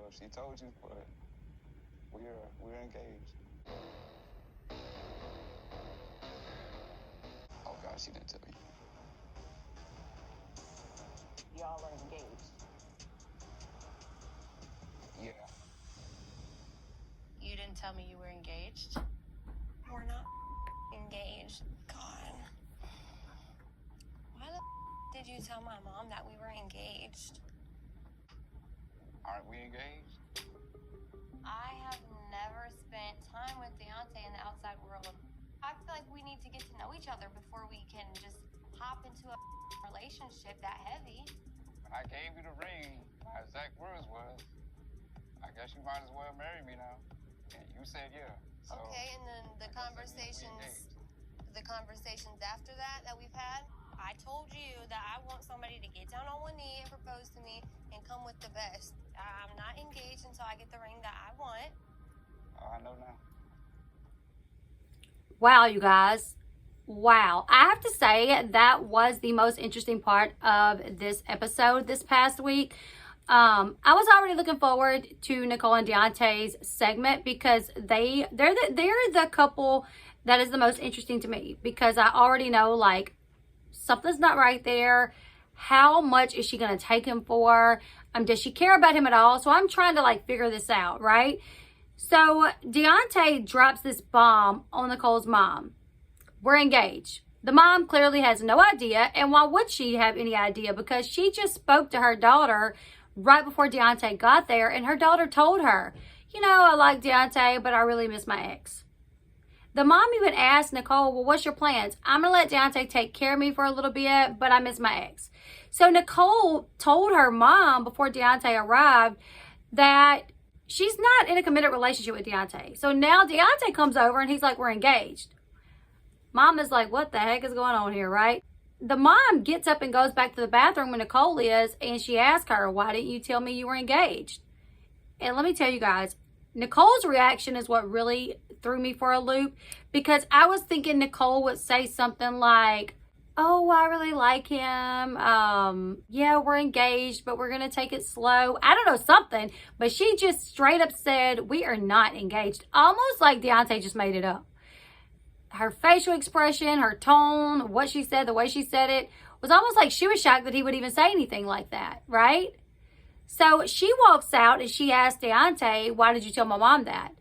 if she told you, but we're engaged. Oh God, she didn't tell you. Y'all are engaged. Yeah. You didn't tell me you were engaged? We're not engaged. God. Why the did you tell my mom that we were engaged? Aren't we engaged? I have never spent time with Daonte in the outside world. I feel like we need to get to know each other before we can just hop into a relationship that heavy. When I gave you the ring, my exact words was, I guess you might as well marry me now. And you said yeah. So okay, and then the conversations after that we've had, I told you that I want somebody to get down on one knee and propose to me and come with the best. I'm not engaged until I get the ring that I want. Oh, I know now. Wow, you guys. Wow. I have to say that was the most interesting part of this episode this past week. I was already looking forward to Nicolle and Daonte's segment because they're the couple that is the most interesting to me, because I already know, like, something's not right there. How much is she going to take him for? Does she care about him at all? So I'm trying to, like, figure this out, right? So Daonte drops this bomb on Nicolle's mom. We're engaged. The mom clearly has no idea. And why would she have any idea? Because she just spoke to her daughter right before Daonte got there. And her daughter told her, you know, I like Daonte, but I really miss my ex. The mom even asked Nicolle, well, what's your plans? I'm going to let Daonte take care of me for a little bit, but I miss my ex. So Nicolle told her mom before Daonte arrived that she's not in a committed relationship with Daonte. So now Daonte comes over and he's like, we're engaged. Mom is like, what the heck is going on here, right? The mom gets up and goes back to the bathroom when Nicolle is, and she asks her, why didn't you tell me you were engaged? And let me tell you guys, Nicolle's reaction is what really threw me for a loop, because I was thinking Nicolle would say something like, oh, I really like him. Yeah, we're engaged, but we're going to take it slow. I don't know, something. But she just straight up said, we are not engaged. Almost like Daonte just made it up. Her facial expression, her tone, what she said, the way she said it, was almost like she was shocked that he would even say anything like that, right? So she walks out and she asks Daonte, why did you tell my mom that?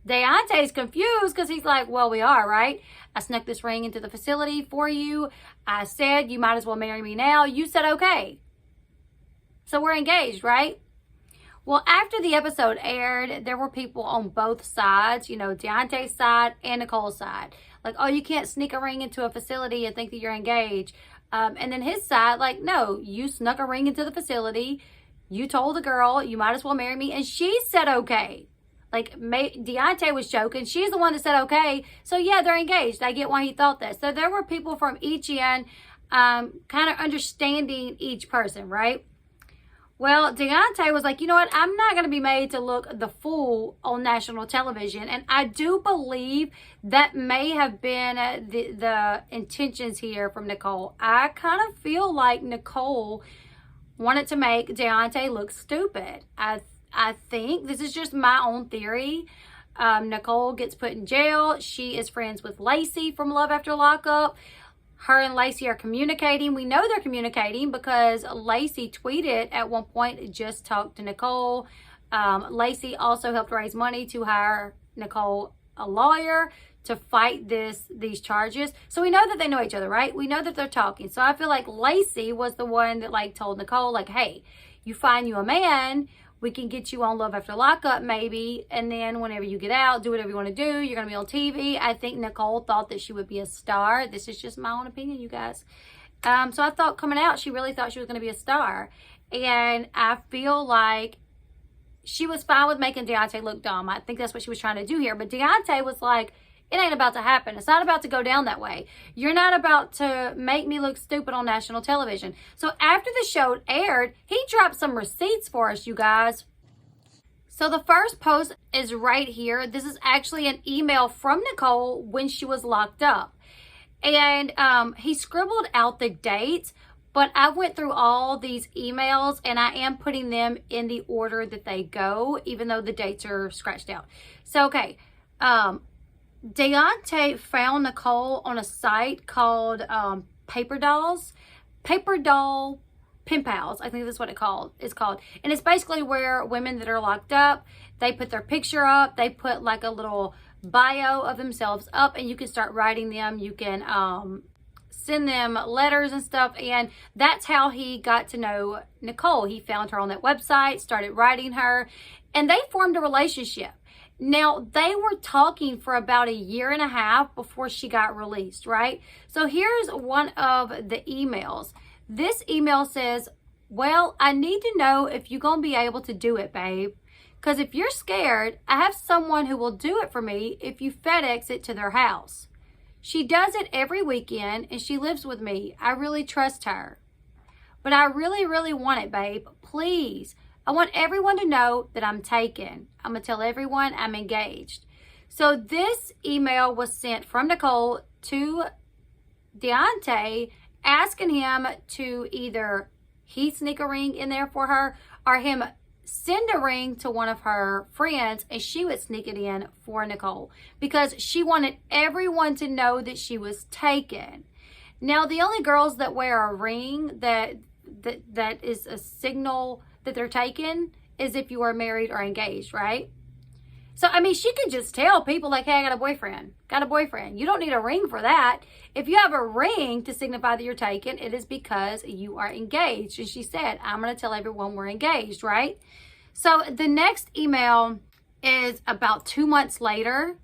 Daonte's confused because he's like, well, we are, right? I snuck this ring into the facility for you. I said you might as well marry me now. You said okay. So we're engaged, right? Well, after the episode aired, there were people on both sides, you know, Daonte's side and Nicolle's side. Like, oh, you can't sneak a ring into a facility and think that you're engaged. And then his side, like, no, you snuck a ring into the facility. You told the girl you might as well marry me. And she said okay. Like, Daonte was joking. She's the one that said okay. So, yeah, they're engaged. I get why he thought that. So, there were people from each end kind of understanding each person, right? Well, Daonte was like, you know what? I'm not going to be made to look the fool on national television. And I do believe that may have been the intentions here from Nicolle. I kind of feel like Nicolle wanted to make Daonte look stupid. I think this is just my own theory. Nicolle gets put in jail. She is friends with Lacey from Love After Lockup. Her and Lacey are communicating. We know they're communicating because Lacey tweeted at one point, just talk to Nicolle. Lacey also helped raise money to hire Nicolle a lawyer to fight these charges. So we know that they know each other, right? We know that they're talking. So I feel like Lacey was the one that, like, told Nicolle, like, hey, you find you a man, we can get you on Love After Lockup maybe, and then whenever you get out, do whatever you want to do. You're going to be on TV. I think Nicolle thought that she would be a star. This is just my own opinion, you guys. So I thought coming out, she really thought she was going to be a star. And I feel like she was fine with making Daonte look dumb. I think that's what she was trying to do here. But Daonte was like, it ain't about to happen. It's not about to go down that way. You're not about to make me look stupid on national television. So after the show aired, he dropped some receipts for us, you guys. So the first post is right here. This is actually an email from Nicolle when she was locked up. And he scribbled out the dates, But I went through all these emails and I am putting them in the order that they go, even though the dates are scratched out. So, okay. Daonte found Nicolle on a site called Paper Dolls. Paper Doll Pen Pals, I think that's what it's called. And it's basically where women that are locked up, they put their picture up, they put like a little bio of themselves up, and you can start writing them. You can send them letters and stuff, and that's how he got to know Nicolle. He found her on that website, started writing her, and they formed a relationship. Now, they were talking for about a year and a half before she got released, right? So here's one of the emails. This email says, well, I need to know if you're going to be able to do it, babe. Because if you're scared, I have someone who will do it for me if you FedEx it to their house. She does it every weekend and she lives with me. I really trust her. But I really, really want it, babe. Please. I want everyone to know that I'm taken. I'm going to tell everyone I'm engaged. So this email was sent from Nicolle to Daonte, asking him to either he sneak a ring in there for her or him send a ring to one of her friends and she would sneak it in for Nicolle because she wanted everyone to know that she was taken. Now, the only girls that wear a ring that is a signal that they're taken is if you are married or engaged, right? So, I mean, she could just tell people like, hey, I got a boyfriend. You don't need a ring for that. If you have a ring to signify that you're taken, it is because you are engaged. And she said, I'm going to tell everyone we're engaged, right? So the next email is about 2 months later,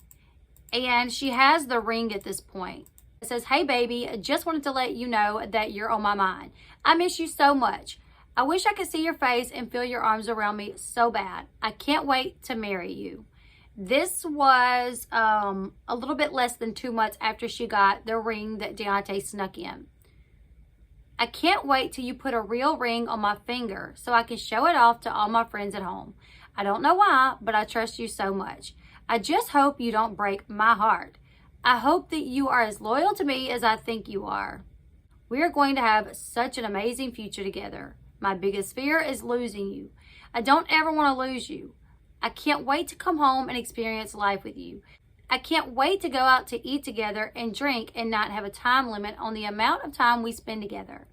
and she has the ring at this point. It says, hey, baby, I just wanted to let you know that you're on my mind. I miss you so much. I wish I could see your face and feel your arms around me so bad. I can't wait to marry you. This was a little bit less than 2 months after she got the ring that Daonte snuck in. I can't wait till you put a real ring on my finger so I can show it off to all my friends at home. I don't know why, but I trust you so much. I just hope you don't break my heart. I hope that you are as loyal to me as I think you are. We are going to have such an amazing future together. My biggest fear is losing you. I don't ever want to lose you. I can't wait to come home and experience life with you. I can't wait to go out to eat together and drink and not have a time limit on the amount of time we spend together.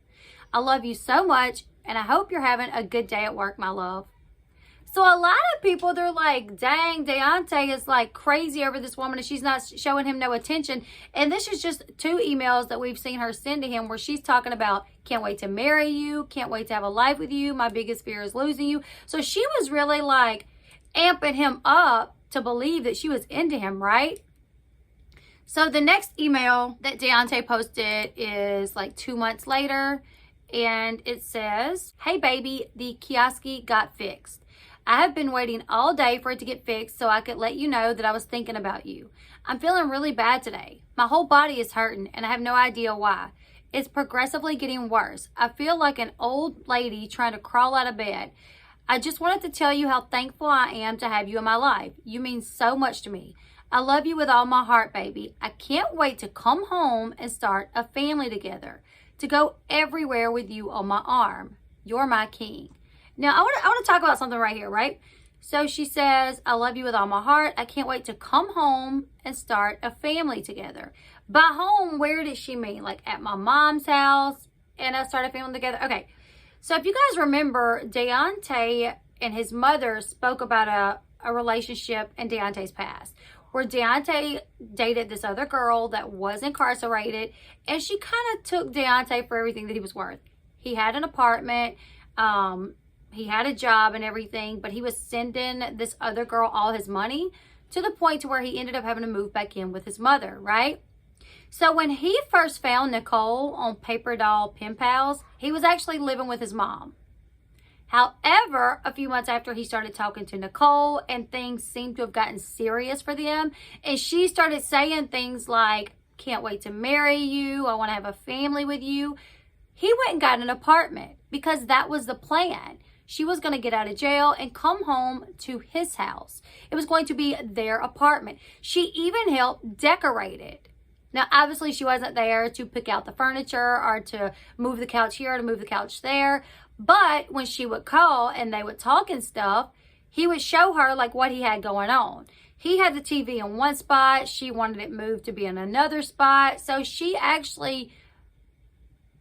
I love you so much, and I hope you're having a good day at work, my love. So a lot of people, they're like, dang, Daonte is like crazy over this woman and she's not showing him no attention. And this is just 2 emails that we've seen her send to him where she's talking about, can't wait to marry you, can't wait to have a life with you, my biggest fear is losing you. So she was really like amping him up to believe that she was into him, right? So the next email that Daonte posted is like 2 months later, and it says, hey baby, the kioski got fixed. I have been waiting all day for it to get fixed so I could let you know that I was thinking about you. I'm feeling really bad today. My whole body is hurting and I have no idea why. It's progressively getting worse. I feel like an old lady trying to crawl out of bed. I just wanted to tell you how thankful I am to have you in my life. You mean so much to me. I love you with all my heart, baby. I can't wait to come home and start a family together, to go everywhere with you on my arm. You're my king. Now, I want to talk about something right here, right? So she says, I love you with all my heart. I can't wait to come home and start a family together. By home, where did she mean? Like at my mom's house and us start a family together? Okay. So if you guys remember, Daonte and his mother spoke about a relationship in Daonte's past where Daonte dated this other girl that was incarcerated, and she kind of took Daonte for everything that he was worth. He had an apartment, he had a job and everything, but he was sending this other girl all his money to the point to where he ended up having to move back in with his mother, right? So when he first found Nicolle on Paper Doll Pen Pals, he was actually living with his mom. However, a few months after he started talking to Nicolle and things seemed to have gotten serious for them, and she started saying things like, can't wait to marry you, I want to have a family with you, he went and got an apartment because that was the plan. She was going to get out of jail and come home to his house. It was going to be their apartment. She even helped decorate it. Now, obviously, she wasn't there to pick out the furniture or to move the couch here or to move the couch there. But when she would call and they would talk and stuff, he would show her like what he had going on. He had the TV in one spot. She wanted it moved to be in another spot. So she actually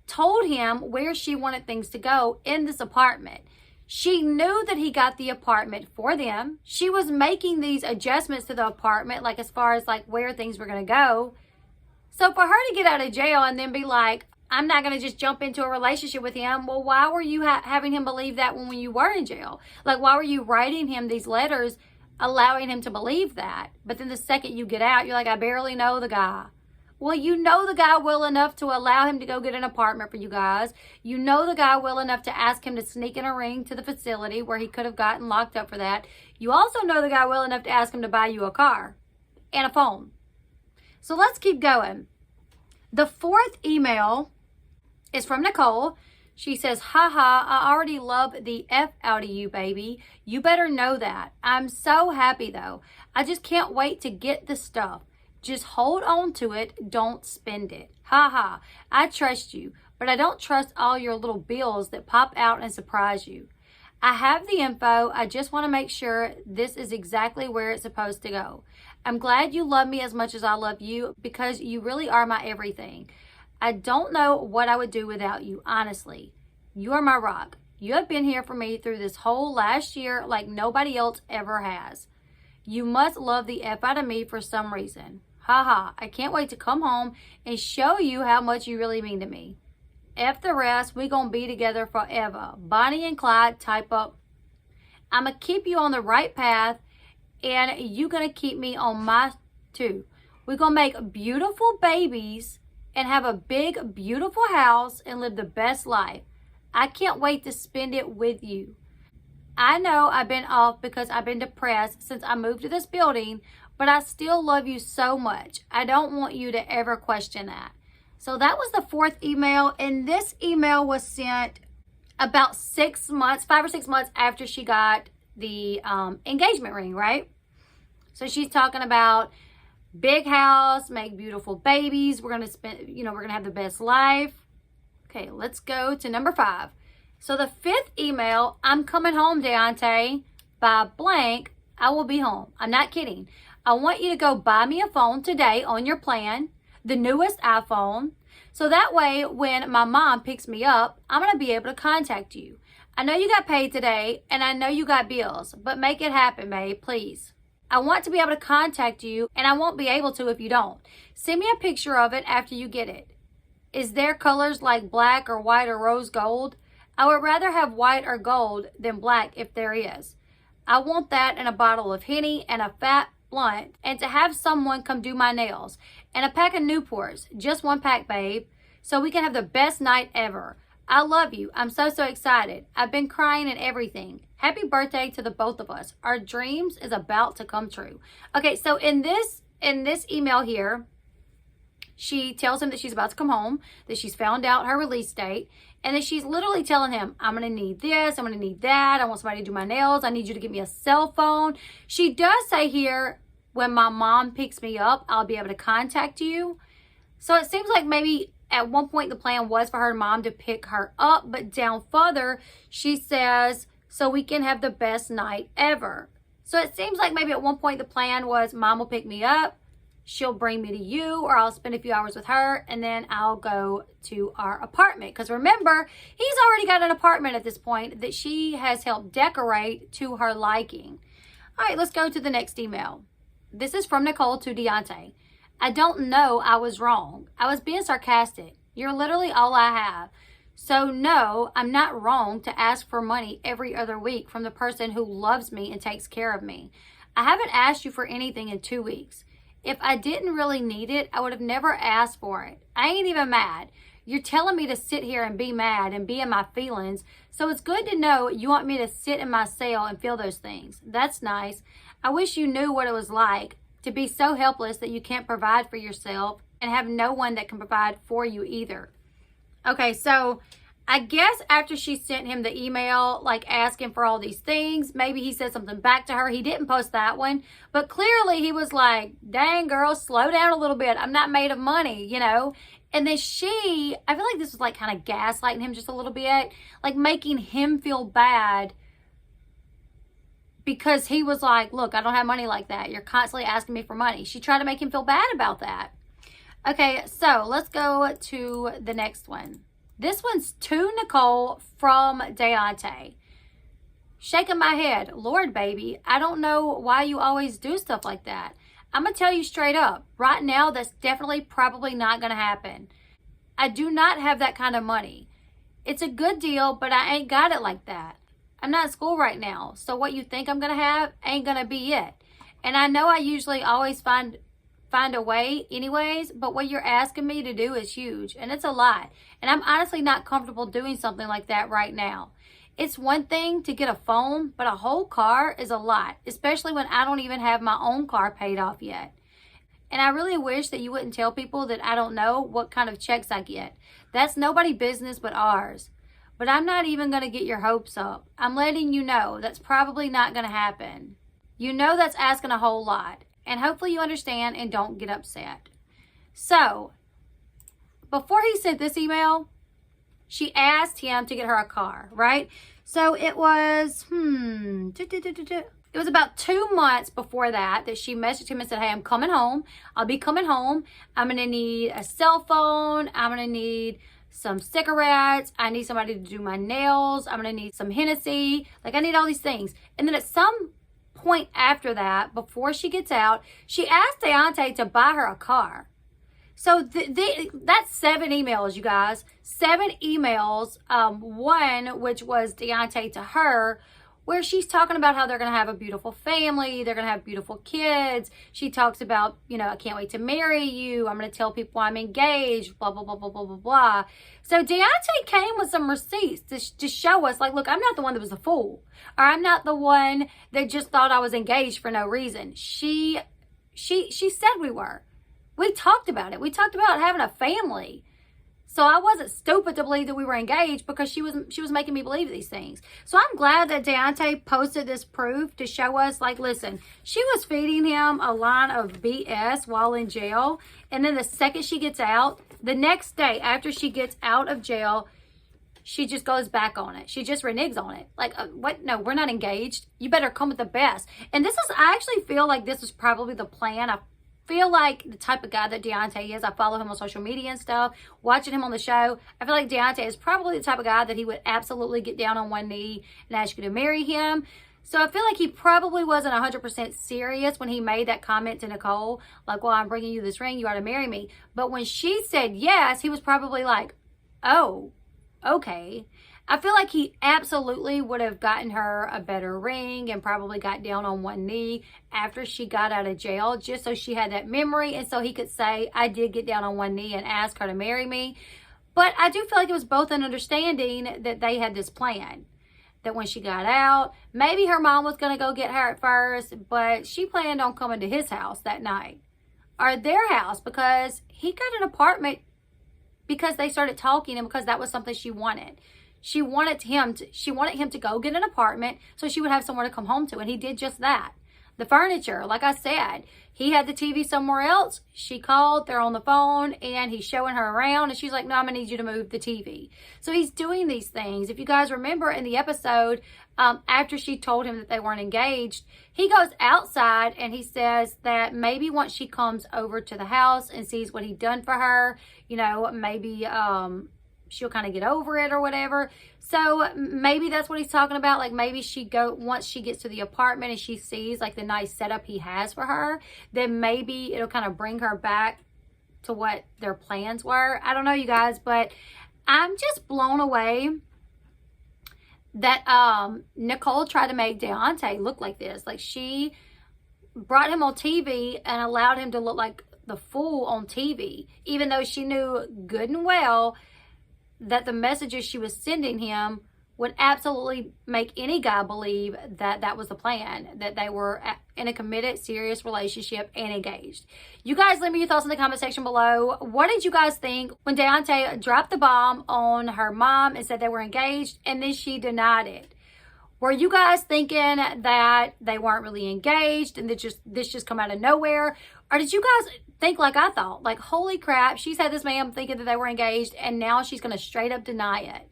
told him where she wanted things to go in this apartment. She knew that he got the apartment for them. She was making these adjustments to the apartment, like as far as like where things were going to go. So for her to get out of jail and then be like, I'm not going to just jump into a relationship with him. Well, why were you having him believe that when you were in jail? Like, why were you writing him these letters, allowing him to believe that? But then the second you get out, you're like, I barely know the guy. Well, you know the guy well enough to allow him to go get an apartment for you guys. You know the guy well enough to ask him to sneak in a ring to the facility where he could have gotten locked up for that. You also know the guy well enough to ask him to buy you a car and a phone. So let's keep going. The fourth email is from Nicolle. She says, haha, I already love the F out of you, baby. You better know that. I'm so happy though. I just can't wait to get the stuff. Just hold on to it. Don't spend it. Haha, I trust you, but I don't trust all your little bills that pop out and surprise you. I have the info. I just want to make sure this is exactly where it's supposed to go. I'm glad you love me as much as I love you because you really are my everything. I don't know what I would do without you, honestly. You are my rock. You have been here for me through this whole last year like nobody else ever has. You must love the F out of me for some reason. Haha, I can't wait to come home and show you how much you really mean to me. F the rest, we gonna be together forever. Bonnie and Clyde type up. I'ma keep you on the right path and you gonna keep me on my too. We're gonna make beautiful babies and have a big, beautiful house and live the best life. I can't wait to spend it with you. I know I've been off because I've been depressed since I moved to this building, but I still love you so much. I don't want you to ever question that. So that was the fourth email, and this email was sent about 6 months, 5 or 6 months after she got the engagement ring, right? So she's talking about big house, make beautiful babies. We're going to spend, we're going to have the best life. Okay, let's go to number 5. So the fifth email, I'm coming home, Daonte, by blank, I will be home. I'm not kidding. I want you to go buy me a phone today on your plan, the newest iPhone. So that way, when my mom picks me up, I'm going to be able to contact you. I know you got paid today, and I know you got bills, but make it happen, babe, please. I want to be able to contact you, and I won't be able to if you don't. Send me a picture of it after you get it. Is there colors like black or white or rose gold? I would rather have white or gold than black if there is. I want that in a bottle of Henny and a fat blunt, and to have someone come do my nails, and a pack of Newports, just 1 pack, babe, so we can have the best night ever. I love you. I'm so excited. I've been crying and everything. Happy birthday to the both of us. Our dreams is about to come true. Okay, so in this email here, she tells him that she's about to come home, that she's found out her release date, and that she's literally telling him, I'm going to need this, I'm going to need that, I want somebody to do my nails, I need you to give me a cell phone. She does say here, when my mom picks me up, I'll be able to contact you. So it seems like maybe at one point the plan was for her mom to pick her up, but down further, she says, so we can have the best night ever. So it seems like maybe at one point the plan was mom will pick me up, she'll bring me to you, or I'll spend a few hours with her, and then I'll go to our apartment. Because remember, he's already got an apartment at this point that she has helped decorate to her liking. All right, let's go to the next email. This is from Nicolle to Daonte. I don't know I was wrong. I was being sarcastic. You're literally all I have. So no, I'm not wrong to ask for money every other week from the person who loves me and takes care of me. I haven't asked you for anything in 2 weeks. If I didn't really need it, I would have never asked for it. I ain't even mad. You're telling me to sit here and be mad and be in my feelings. So it's good to know you want me to sit in my cell and feel those things. That's nice. I wish you knew what it was like to be so helpless that you can't provide for yourself and have no one that can provide for you either. Okay, so I guess after she sent him the email, like asking for all these things, maybe he said something back to her. He didn't post that one, but clearly he was like, dang girl, slow down a little bit. I'm not made of money, you know? And then I feel like this was like kind of gaslighting him just a little bit, like making him feel bad because he was like, look, I don't have money like that. You're constantly asking me for money. She tried to make him feel bad about that. Okay, so let's go to the next one. This one's to Nicolle from Daonte. Shaking my head. Lord, baby, I don't know why you always do stuff like that. I'm going to tell you straight up. Right now, that's definitely probably not going to happen. I do not have that kind of money. It's a good deal, but I ain't got it like that. I'm not in school right now, so what you think I'm going to have ain't going to be it. And I know I usually always find a way anyways, but what you're asking me to do is huge, and it's a lot. And I'm honestly not comfortable doing something like that right now. It's one thing to get a phone, but a whole car is a lot, especially when I don't even have my own car paid off yet. And I really wish that you wouldn't tell people that I don't know what kind of checks I get. That's nobody's business but ours. But I'm not even going to get your hopes up. I'm letting you know that's probably not going to happen. You know that's asking a whole lot. And hopefully you understand and don't get upset. So, before he sent this email, she asked him to get her a car, right? So it was, it was about 2 months before that she messaged him and said, hey, I'm coming home. I'll be coming home. I'm going to need a cell phone. I'm going to need some cigarettes. I need somebody to do my nails. I'm going to need some Hennessy. Like, I need all these things. And then at some point after that, before she gets out, she asked Daonte to buy her a car. So that's 7 emails, you guys. 7 emails. One, which was Daonte to her, where she's talking about how they're going to have a beautiful family. They're going to have beautiful kids. She talks about, you know, I can't wait to marry you. I'm going to tell people I'm engaged, blah, blah, blah, blah, blah, blah, blah. So Daonte came with some receipts to show us, like, look, I'm not the one that was a fool. Or I'm not the one that just thought I was engaged for no reason. She said we were. We talked about it. We talked about having a family. So I wasn't stupid to believe that we were engaged because she was making me believe these things. So I'm glad that Daonte posted this proof to show us, like, listen, she was feeding him a line of BS while in jail. And then the second she gets out, the next day after she gets out of jail, she just goes back on it. She just reneges on it. Like, what? No, we're not engaged. You better come with the best. And I actually feel like this was probably the plan. I feel like the type of guy that Daonte is. I follow him on social media and stuff. Watching him on the show, I feel like Daonte is probably the type of guy that he would absolutely get down on one knee and ask you to marry him. So I feel like he probably wasn't 100% serious when he made that comment to Nicolle, like, well, I'm bringing you this ring, you ought to marry me. But when she said yes, he was probably like, oh, okay. I feel like he absolutely would have gotten her a better ring and probably got down on one knee after she got out of jail, just so she had that memory and so he could say, I did get down on one knee and ask her to marry me. But I do feel like it was both an understanding that they had this plan, that when she got out, maybe her mom was going to go get her at first, but she planned on coming to his house that night, or their house, because he got an apartment because they started talking and because that was something she wanted. She wanted him to go get an apartment so she would have somewhere to come home to, and he did just that. The furniture, like I said, he had the TV somewhere else. She called, they're on the phone, and he's showing her around, and she's like, no, I'm going to need you to move the TV. So he's doing these things. If you guys remember in the episode, after she told him that they weren't engaged, he goes outside and he says that maybe once she comes over to the house and sees what he'd done for her, you know, maybe she'll kind of get over it or whatever. So maybe that's what he's talking about. Like, maybe once she gets to the apartment and she sees like the nice setup he has for her, then maybe it'll kind of bring her back to what their plans were. I don't know, you guys, but I'm just blown away that Nicolle tried to make Daonte look like this. Like, she brought him on TV and allowed him to look like the fool on TV, even though she knew good and well that the messages she was sending him would absolutely make any guy believe that that was the plan, that they were in a committed, serious relationship and engaged. You guys leave me your thoughts in the comment section below. What did you guys think when Daonte dropped the bomb on her mom and said they were engaged and then she denied it? Were you guys thinking that they weren't really engaged and this just come out of nowhere? Or did you guys think like I thought? Like, holy crap, she's had this man thinking that they were engaged and now she's going to straight up deny it.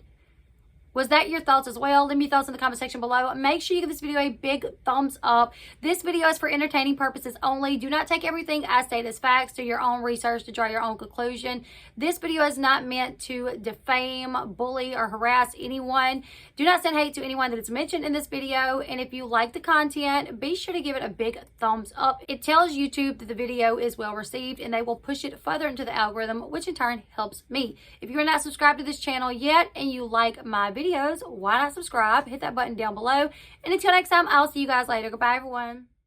Was that your thoughts as well? Leave me your thoughts in the comment section below. Make sure you give this video a big thumbs up. This video is for entertaining purposes only. Do not take everything I state as facts. Do your own research to draw your own conclusion. This video is not meant to defame, bully, or harass anyone. Do not send hate to anyone that is mentioned in this video. And if you like the content, be sure to give it a big thumbs up. It tells YouTube that the video is well received and they will push it further into the algorithm, which in turn helps me. If you're not subscribed to this channel yet and you like my videos, why not subscribe? Hit that button down below. And until next time, I'll see you guys later. Goodbye, everyone.